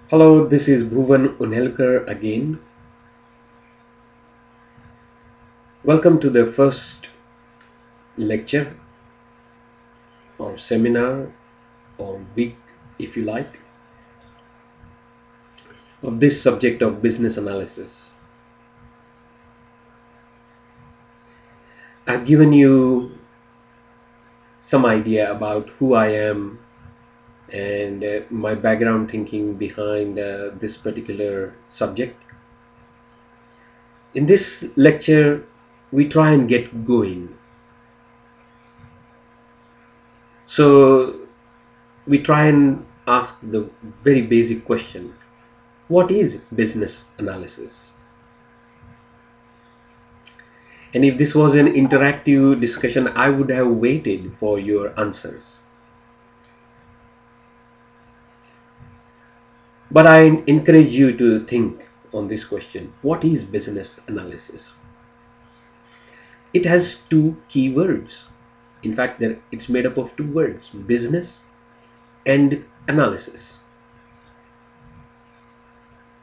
Hello, this is Unhelkar again. Welcome to the first lecture or seminar or week, if you like, of this subject of business analysis. I've given you some idea about who I am and my background thinking behind this particular subject. In this lecture, we try and get going. So, we try and ask the very basic question: what is business analysis? And if this was an interactive discussion, I would have waited for your answers. But I encourage you to think on this question: what is business analysis? It has two key words. In fact, it's made up of two words: business and analysis.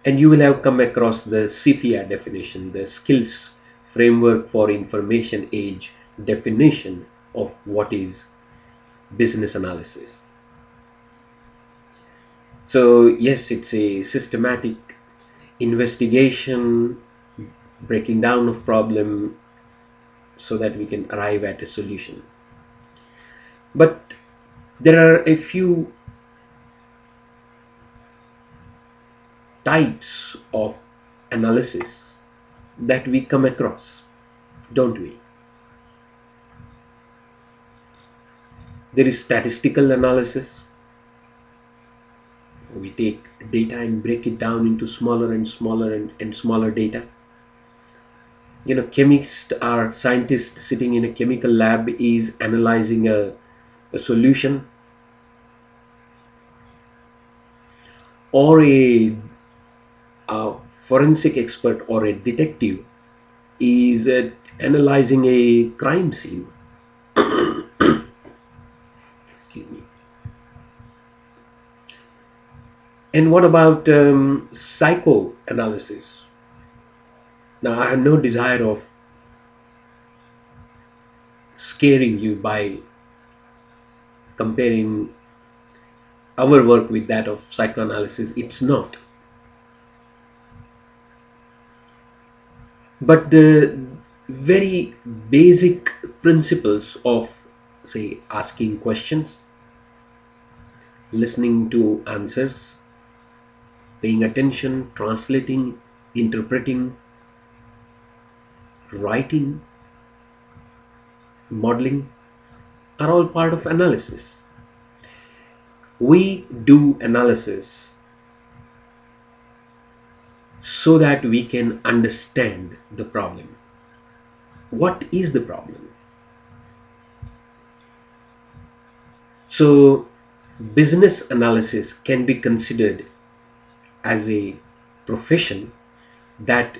And you will have come across the SIFIA definition, the Skills Framework for Information Age definition of what is business analysis. So, yes, it's a systematic investigation, breaking down of problem so that we can arrive at a solution. But there are a few types of analysis that we come across, don't we? There is statistical analysis. We take data and break it down into smaller and smaller and smaller data. Chemists or scientists sitting in a chemical lab is analyzing a solution, or a forensic expert or a detective is analyzing a crime scene. Excuse me. And what about psychoanalysis? Now, I have no desire of scaring you by comparing our work with that of psychoanalysis. It's not. But the very basic principles of, say, asking questions, listening to answers, paying attention, translating, interpreting, writing, modeling are all part of analysis. We do analysis so that we can understand the problem. What is the problem? So, business analysis can be considered as a profession that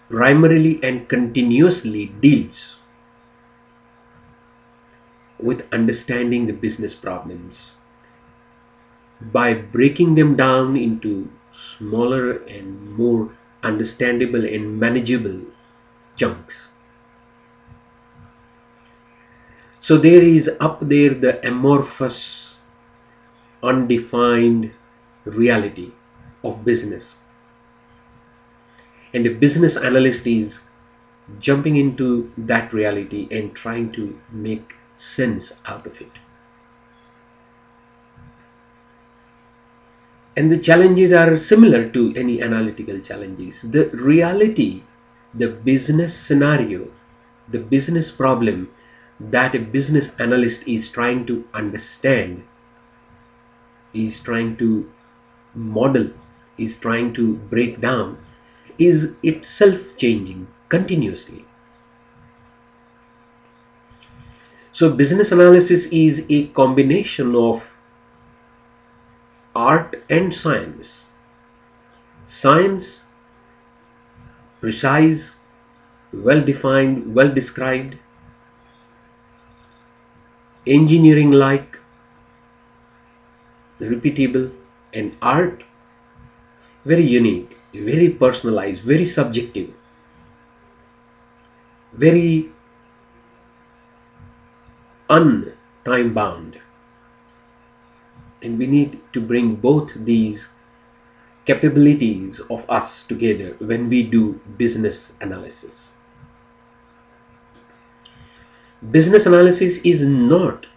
primarily and continuously deals with understanding the business problems by breaking them down into smaller and more understandable and manageable chunks. So there is up there the amorphous, undefined reality of business. And a business analyst is jumping into that reality and trying to make sense out of it. And the challenges are similar to any analytical challenges. The reality, the business scenario, the business problem that a business analyst is trying to understand, is trying to model, is trying to break down, is itself changing continuously. So, business analysis is a combination of art and science. Science, precise, well defined, well described; engineering like, repeatable, And art, very unique, very personalized, very subjective, very untime bound. And we need to bring both these capabilities of us together when we do business analysis. Business analysis is not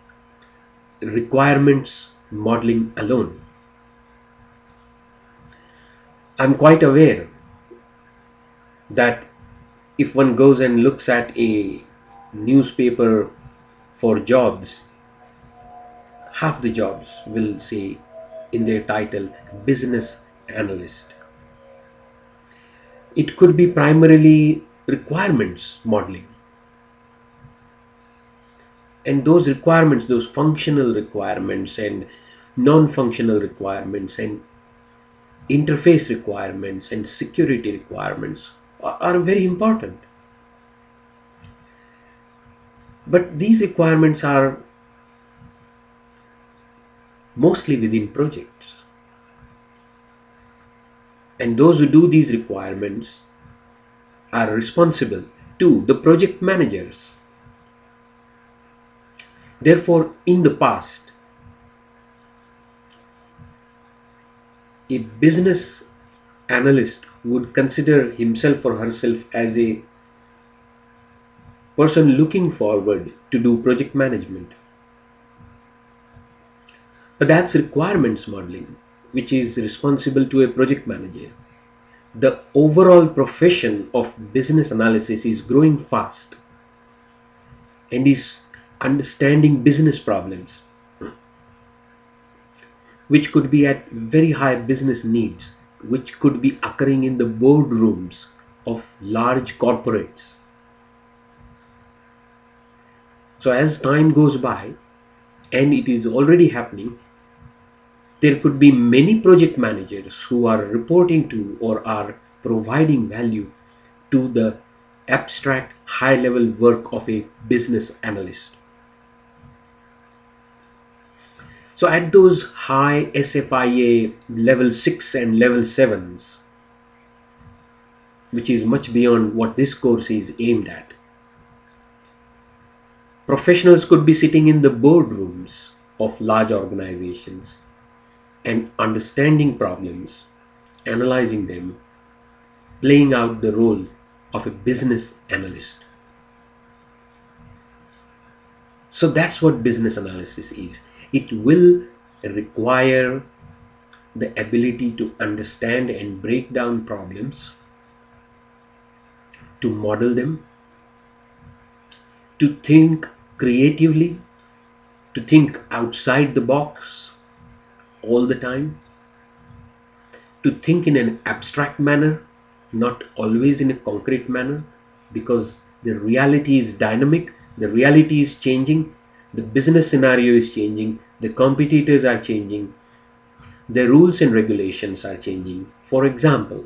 requirements modeling alone. I'm quite aware that if one goes and looks at a newspaper for jobs, half the jobs will say in their title business analyst. It could be primarily requirements modeling. And those requirements, those functional requirements and non-functional requirements and interface requirements and security requirements are very important. But these requirements are mostly within projects. And those who do these requirements are responsible to the project managers. Therefore, in the past, a business analyst would consider himself or herself as a person looking forward to do project management. But that's requirements modeling, which is responsible to a project manager. The overall profession of business analysis is growing fast and is understanding business problems, which could be at very high business needs, which could be occurring in the boardrooms of large corporates. So, as time goes by, and it is already happening, there could be many project managers who are reporting to or are providing value to the abstract high level work of a business analyst. So at those high SFIA level 6 and level 7s, which is much beyond what this course is aimed at, professionals could be sitting in the boardrooms of large organizations and understanding problems, analyzing them, playing out the role of a business analyst. So that's what business analysis is. It will require the ability to understand and break down problems, to model them, to think creatively, to think outside the box all the time, to think in an abstract manner, not always in a concrete manner, because the reality is dynamic, the reality is changing, the business scenario is changing, the competitors are changing, the rules and regulations are changing. For example,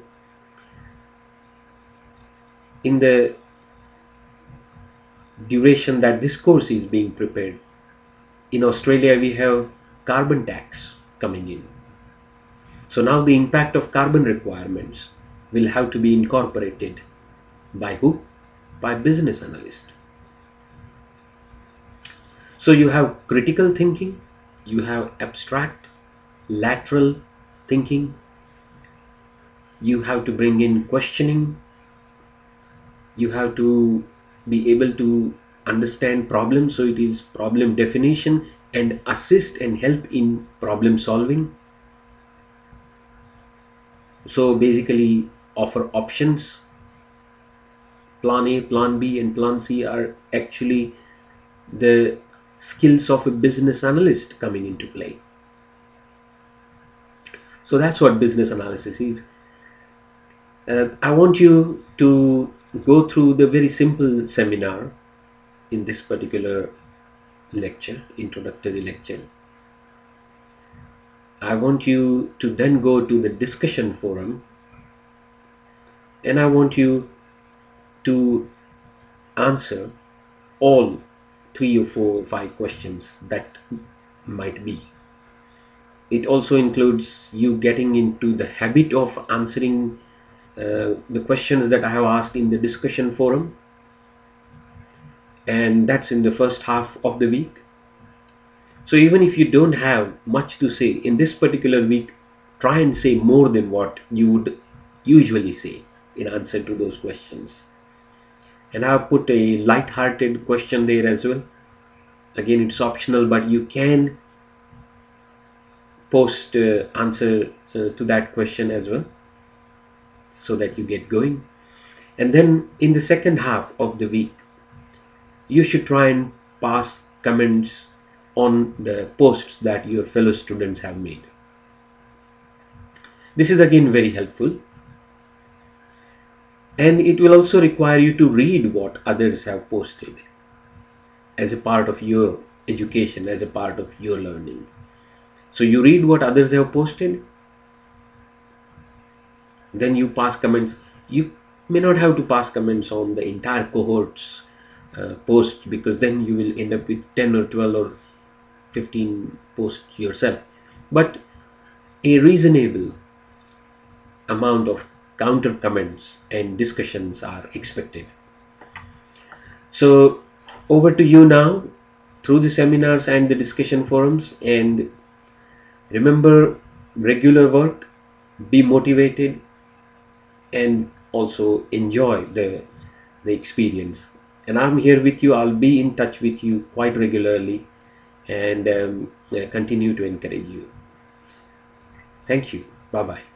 in the duration that this course is being prepared, in Australia we have carbon tax coming in. So now the impact of carbon requirements will have to be incorporated by who? By business analyst. So you have critical thinking, you have abstract, lateral thinking, you have to bring in questioning, you have to be able to understand problems, so it is problem definition and assist and help in problem solving. So basically offer options. Plan A, plan B and plan C are actually the skills of a business analyst coming into play. So that's what business analysis is. I want you to go through the very simple seminar in this particular lecture, introductory lecture. I want you to then go to the discussion forum, and I want you to answer all 3 or 4 or 5 questions that might be. It also includes you getting into the habit of answering the questions that I have asked in the discussion forum, and that's in the first half of the week. So even if you don't have much to say in this particular week, try and say more than what you would usually say in answer to those questions. And I've put a light-hearted question there as well. Again, it's optional, but you can post answer to that question as well, so that you get going. And then in the second half of the week, you should try and pass comments on the posts that your fellow students have made. This is again very helpful, and it will also require you to read what others have posted as a part of your education, as a part of your learning. So you read what others have posted, then you pass comments. You may not have to pass comments on the entire cohort's post, because then you will end up with 10 or 12 or 15 posts yourself, but a reasonable amount of counter comments and discussions are expected. So over to you now through the seminars and the discussion forums, and remember, regular work, be motivated, and also enjoy the experience. And I'm here with you. I'll be in touch with you quite regularly, and continue to encourage you. Thank you. Bye bye.